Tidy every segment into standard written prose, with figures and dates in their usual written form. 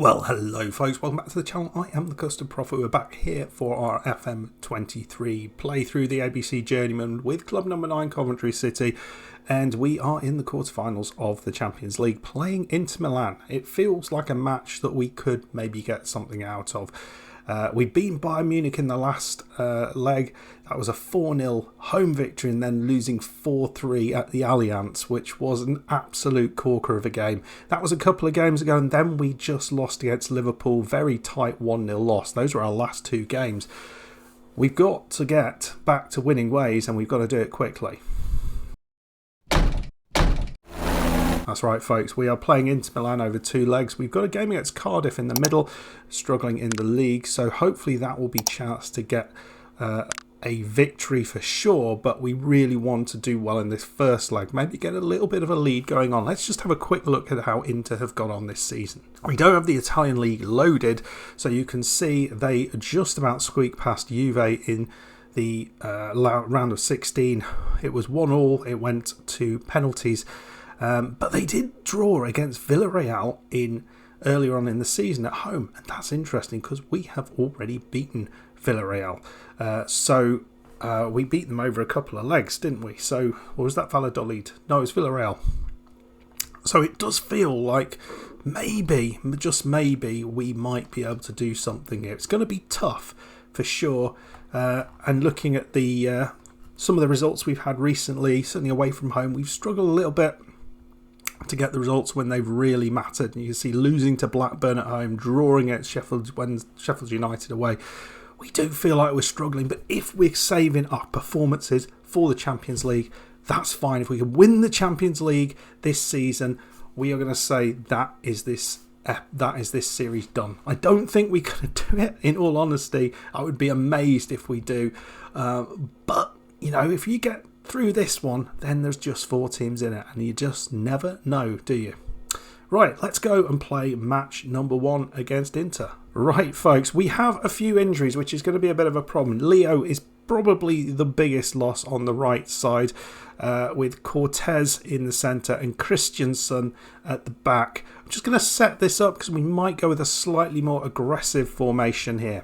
Well, hello folks, welcome back to the channel. I am the Custard Prophet. We're back here for our FM23 playthrough the ABC Journeyman with club number 9 Coventry City, and we are in the quarterfinals of the Champions League playing Inter Milan. It feels like a match that we could maybe get something out of. We beat Bayern Munich in the last leg. That was a 4-0 home victory, and then losing 4-3 at the Allianz, which was an absolute corker of a game. That was a couple of games ago, and then we just lost against Liverpool. Very tight 1-0 loss. Those were our last two games. We've got to get back to winning ways, and we've got to do it quickly. That's right, folks. We are playing Inter Milan over two legs. We've got a game against Cardiff in the middle, struggling in the league. So hopefully that will be a chance to get a victory for sure. But we really want to do well in this first leg. Maybe get a little bit of a lead going on. Let's just have a quick look at how Inter have got on this season. We don't have the Italian league loaded, so you can see they just about squeaked past Juve in the round of 16. It was 1-1. It went to penalties. But they did draw against Villarreal earlier on in the season at home. And that's interesting because we have already beaten Villarreal. So we beat them over a couple of legs, didn't we? So, or was that Valladolid? No, it was Villarreal. So it does feel like maybe, just maybe, we might be able to do something here. It's going to be tough for sure. And looking at the some of the results we've had recently, certainly away from home, we've struggled a little bit to get the results when they've really mattered. You can see losing to Blackburn at home, drawing at Sheffield United away. We do feel like we're struggling, but if we're saving our performances for the Champions League, that's fine. If we can win the Champions League this season, we are going to say that is this series done. I don't think we're going to do it, in all honesty. I would be amazed if we do. But, you know, if you get through this one, then there's just 4 teams in it, and you just never know, do you? Right, let's go and play match number 1 against Inter. Right, folks, we have a few injuries, which is going to be a bit of a problem. Leo is probably the biggest loss on the right side, with Cortez in the centre and Christensen at the back. I'm just going to set this up because we might go with a slightly more aggressive formation here.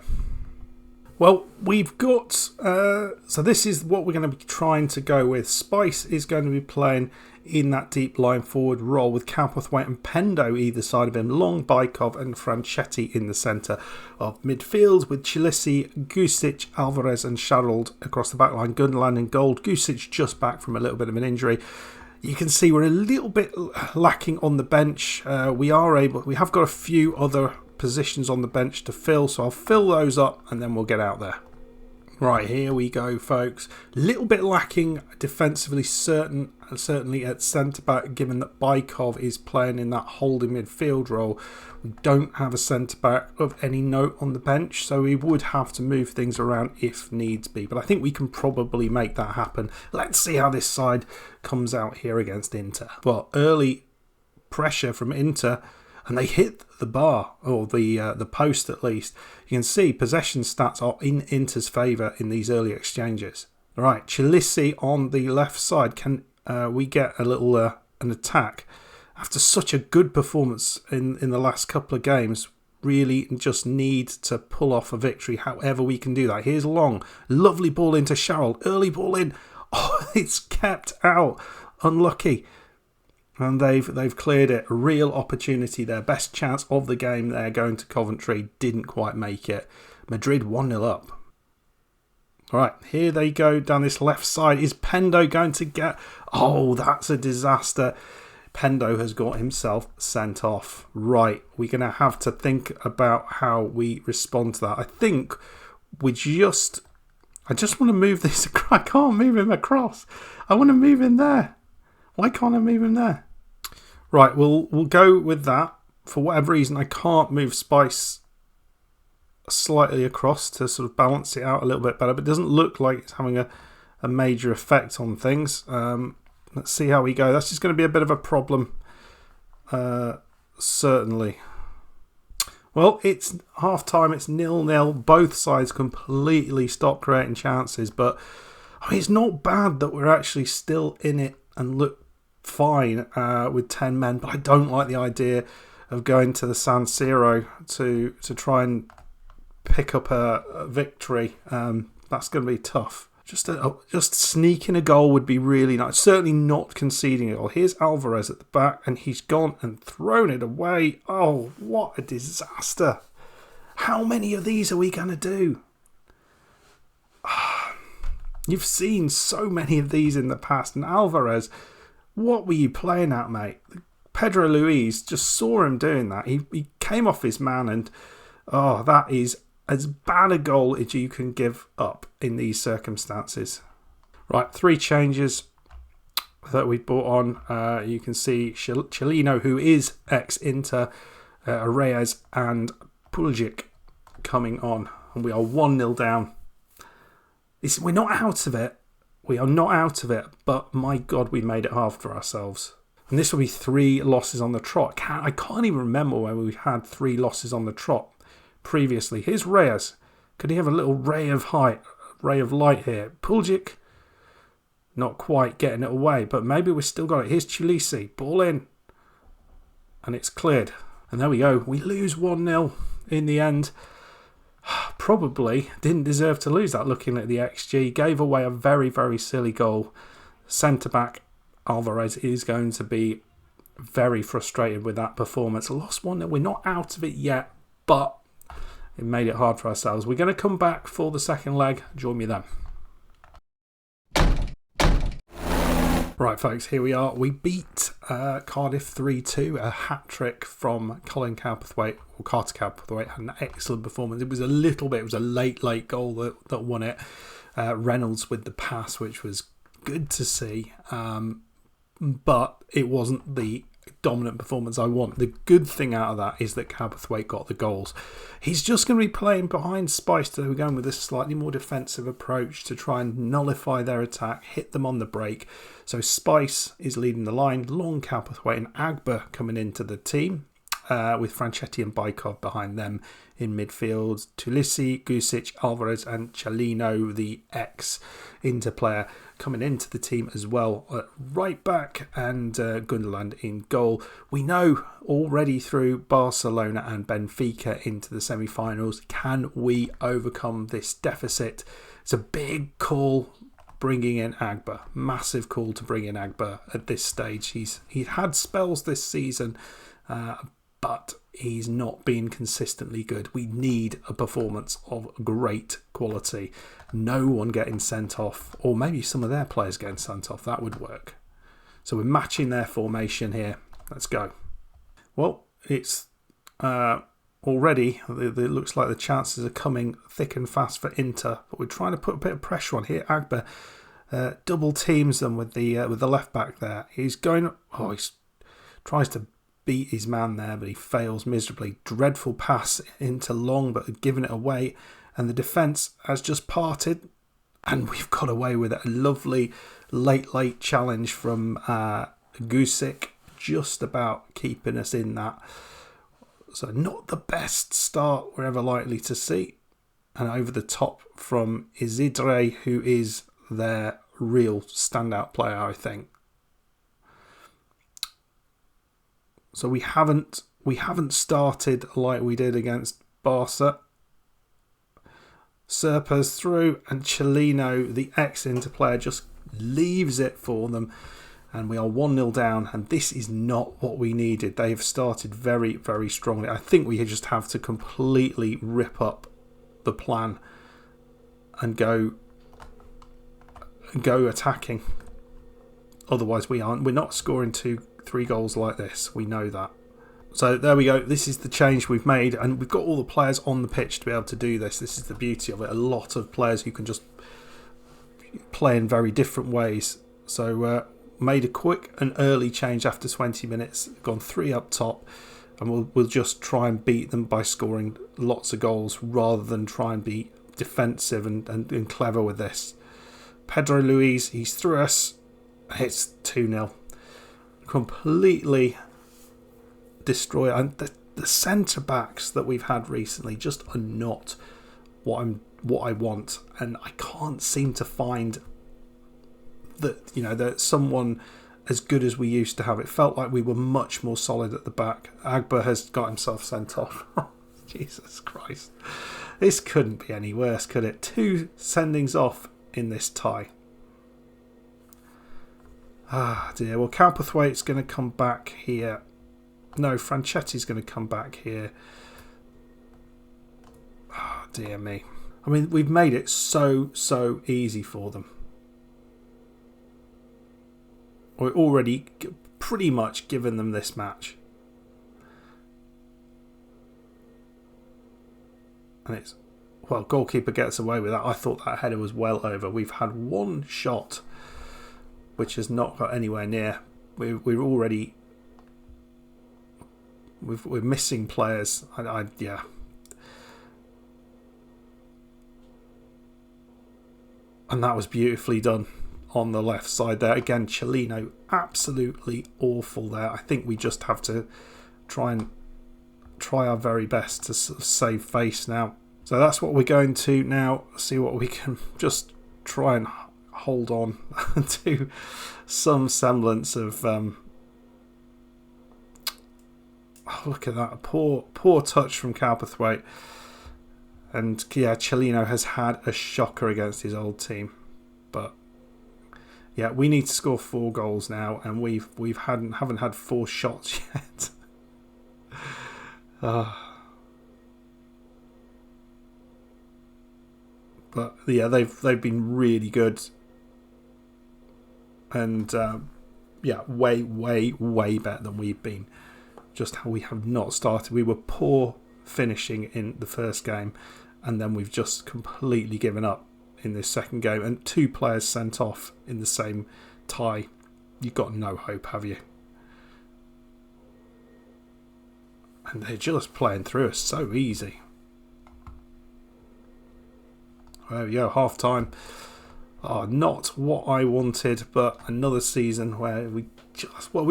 Well, we've got, so this is what we're going to be trying to go with. Spice is going to be playing in that deep line forward role with Cowperthwaite and Pendo either side of him, Long, Bykov and Franchetti in the centre of midfield with Chilisi, Gusic, Alvarez and Sharald across the back line, Gundogan and Gold. Gusic just back from a little bit of an injury. You can see we're a little bit lacking on the bench. We have got a few other positions on the bench to fill, so I'll fill those up and then we'll get out there. Right, here we go, folks. A little bit lacking defensively, certainly at centre-back, given that Bykov is playing in that holding midfield role. We don't have a centre-back of any note on the bench, so we would have to move things around if needs be. But I think we can probably make that happen. Let's see how this side comes out here against Inter. Well, early pressure from Inter, and they hit the bar, or the post at least. You can see possession stats are in Inter's favour in these early exchanges. All right, Chilisi on the left side. Can we get a little an attack? After such a good performance in the last couple of games, really just need to pull off a victory however we can do that. Here's Long. Lovely ball into Sharald. Early ball in. Oh, it's kept out. Unlucky. And they've cleared it. A real opportunity there. Best chance of the game there going to Coventry. Didn't quite make it. Madrid 1-0 up. All right, here they go down this left side. Is Pendo going to get... Oh, that's a disaster. Pendo has got himself sent off. Right, we're going to have to think about how we respond to that. I think we just... I just want to move this... I can't move him across. I want to move him there. Why can't I move him there? Right, we'll go with that. For whatever reason, I can't move Spice slightly across to sort of balance it out a little bit better. But it doesn't look like it's having a major effect on things. Let's see how we go. That's just going to be a bit of a problem, certainly. Well, it's half-time. It's 0-0. Both sides completely stopped creating chances. But I mean, it's not bad that we're actually still in it and look fine with 10 men, but I don't like the idea of going to the San Siro to try and pick up a victory. That's going to be tough. Just sneaking a goal would be really nice. Certainly not conceding a goal. Here's Alvarez at the back, and he's gone and thrown it away. Oh, what a disaster. How many of these are we going to do? You've seen so many of these in the past. And Alvarez, what were you playing at, mate? Pedro Luis just saw him doing that. He came off his man, and that is as bad a goal as you can give up in these circumstances. Right, 3 changes that we brought on. You can see Chelino, who is ex-Inter, Reyes and Puljic coming on. And we are 1-0 down. We're not out of it. We are not out of it. But my God, we made it hard for ourselves. And this will be 3 losses on the trot. I can't even remember when we had 3 losses on the trot previously. Here's Reyes. Could he have a little ray of light here? Puljic, not quite getting it away, but maybe we've still got it. Here's Chilisi. Ball in. And it's cleared. And there we go. We lose 1-0 in the end. Probably didn't deserve to lose that looking at the XG. Gave away a very, very silly goal. Centre-back Alvarez is going to be very frustrated with that performance. Lost 1-0. We're not out of it yet, but it made it hard for ourselves. We're going to come back for the second leg. Join me then. Right, folks, here we are. We beat Cardiff 3-2, a hat-trick from Colin Cowperthwaite, or Carter Cowperthwaite. Had an excellent performance. It was a late goal that won it. Reynolds with the pass, which was good to see, but it wasn't the dominant performance I want. The good thing out of that is that Cowperthwaite got the goals. He's just going to be playing behind Spice, so we're going with this slightly more defensive approach to try and nullify their attack, hit them on the break. So Spice is leading the line, Long, Cowperthwaite and Agba coming into the team, with Franchetti and Bykov behind them in midfield. Tulisi, Gusic, Alvarez and Chelino, the ex-Inter player, coming into the team as well. Right back, and Gundogan in goal. We know already through Barcelona and Benfica into the semi-finals. Can we overcome this deficit? It's a big call bringing in Agba. Massive call to bring in Agba at this stage. He's had spells this season, but he's not been consistently good. We need a performance of great quality. No one getting sent off, or maybe some of their players getting sent off. That would work. So we're matching their formation here. Let's go. Well, it's already, it looks like the chances are coming thick and fast for Inter, but we're trying to put a bit of pressure on here. Agba double teams them with the left back there. He's going. He tries to beat his man there, but he fails miserably. Dreadful pass into Long, but giving it away, and the defence has just parted, and we've got away with it. A lovely late challenge from Gusic, just about keeping us in that. So not the best start we're ever likely to see. And over the top from Isidre, who is their real standout player, I think. So we haven't started like we did against Barca. Serpa's through, and Chelino, the ex-Inter player, just leaves it for them. And we are 1-0 down, and this is not what we needed. They have started very, very strongly. I think we just have to completely rip up the plan and go attacking. Otherwise, we're not scoring 2-3 goals like this. We know that. So there we go. This is the change we've made, and we've got all the players on the pitch to be able to do this. This is the beauty of it. A lot of players who can just play in very different ways. So made a quick and early change after 20 minutes. Gone 3 up top, and we'll just try and beat them by scoring lots of goals rather than try and be defensive and clever with this. Pedro Luis, he's through us. It's 2-0. Completely destroy, and the centre backs that we've had recently just are not what I want, and I can't seem to find that someone as good as we used to have. It felt like we were much more solid at the back. Agba has got himself sent off. Jesus Christ. This couldn't be any worse, could it? 2 sendings off in this tie. Ah, dear. Well, Cowperthwaite's going to come back here. No, Franchetti's going to come back here. Ah, dear me. I mean, we've made it so easy for them. We're already pretty much given them this match. And it's, well, goalkeeper gets away with that. I thought that header was well over. We've had 1 shot, which has not got anywhere near. We're already, we're missing players. Yeah. And that was beautifully done on the left side there. Again, Cellino, absolutely awful there. I think we just have to try our very best to sort of save face now. So that's what we're going to now. See what we can just try and hold on to some semblance of... oh, look at that. Poor touch from Cowperthwaite. And yeah, Cellino has had a shocker against his old team. But yeah, we need to score 4 goals now, and we haven't had 4 shots yet. But yeah, they've been really good, and yeah, way better than we've been. Just how we have not started. We were poor finishing in the first game, and then we've just completely given up in this second game, and 2 players sent off in the same tie. You've got no hope, have you? And they're just playing through us so easy. There we go, half time. Oh, not what I wanted, but another season where we've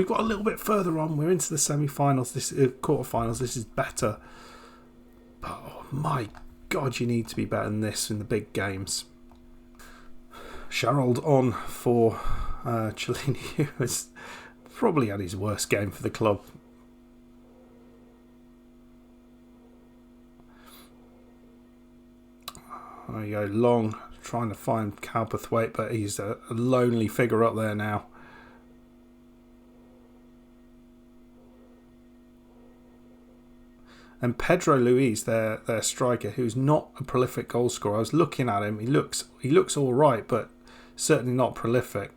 got a little bit further on. We're into the semi-finals, this quarter-finals. This is better. But oh my God, you need to be better than this in the big games. Sherald on for Cellini, who has probably had his worst game for the club. There you go, Long trying to find Cowperthwaite, but he's a lonely figure up there now. And Pedro Luis, their striker, who's not a prolific goal scorer. I was looking at him. He looks all right, but certainly not prolific.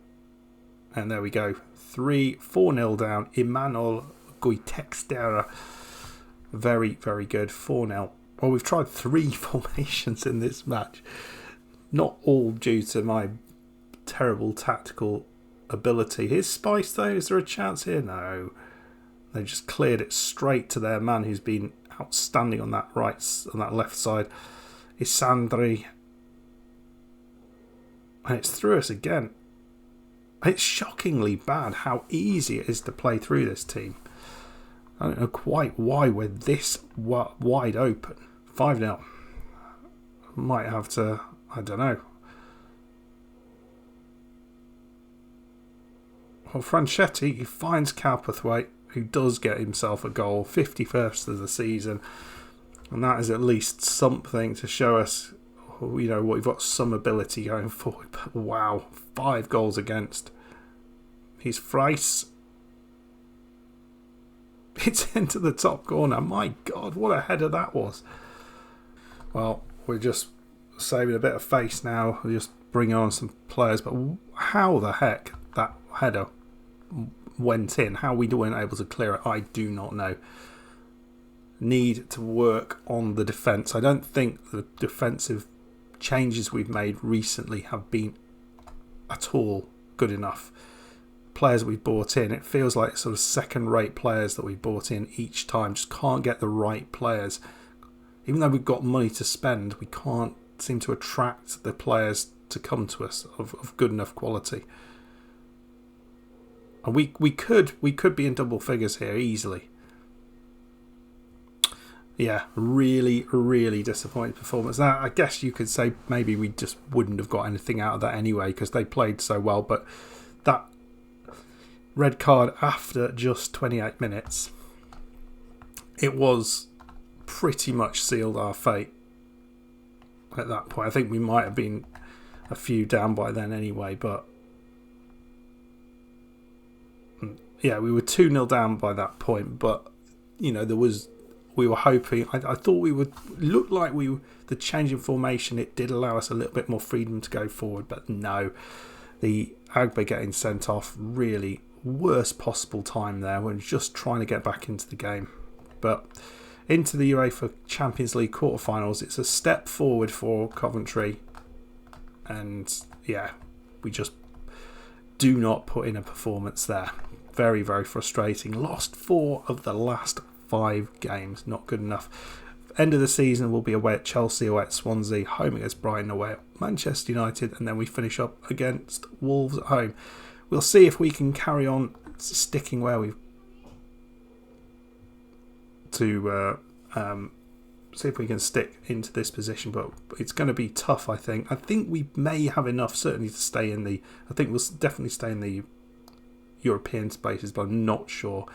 And there we go, 4-0 down. Emmanuel Guitextera, very good, 4-0. Well, we've tried 3 formations in this match. Not all due to my terrible tactical ability. Here's Spice though. Is there a chance here? No. They just cleared it straight to their man, who's been outstanding on that left side. Isandri. And it's through us again. It's shockingly bad how easy it is to play through this team. I don't know quite why we're this wide open. 5-0. Might have to, I don't know. Well, Franchetti finds Cowperthwaite, who does get himself a goal, 51st of the season. And that is at least something to show us, you know, we've got some ability going forward. But wow, 5 goals against. He's Freiss. It's into the top corner. My God, what a header that was. Well, we're just saving a bit of face now. We're just bringing on some players. But how the heck that header went in, how we weren't able to clear it, I do not know. Need to work on the defence. I don't think the defensive changes we've made recently have been at all good enough. Players we've bought in, it feels like sort of second-rate players that we've bought in each time. Just can't get the right players. Even though we've got money to spend, we can't seem to attract the players to come to us of good enough quality. And we could be in double figures here easily. Yeah, really disappointing performance. Now, I guess you could say maybe we just wouldn't have got anything out of that anyway because they played so well. But that red card after just 28 minutes. It was pretty much sealed our fate at that point. I think we might have been a few down by then anyway, but yeah, we were 2-0 down by that point. But you know, we were hoping. I thought we would look like the change in formation. It did allow us a little bit more freedom to go forward, but no, the Agba getting sent off, really worst possible time there. We're just trying to get back into the game, but into the UEFA Champions League quarterfinals. It's a step forward for Coventry, and yeah, we just do not put in a performance there. Very, very frustrating. Lost 4 of the last 5 games. Not good enough. End of the season will be away at Chelsea, away at Swansea, home against Brighton, away at Manchester United, and then we finish up against Wolves at home. We'll see if we can carry on sticking where we've to see if we can stick into this position, but it's going to be tough. I think we may have enough certainly to stay in the. I think we'll definitely stay in the European spaces, but I'm not sure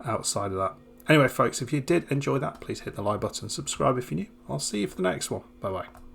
outside of that. Anyway, folks, if you did enjoy that, please hit the like button, subscribe if you're new. I'll see you for the next one. Bye bye.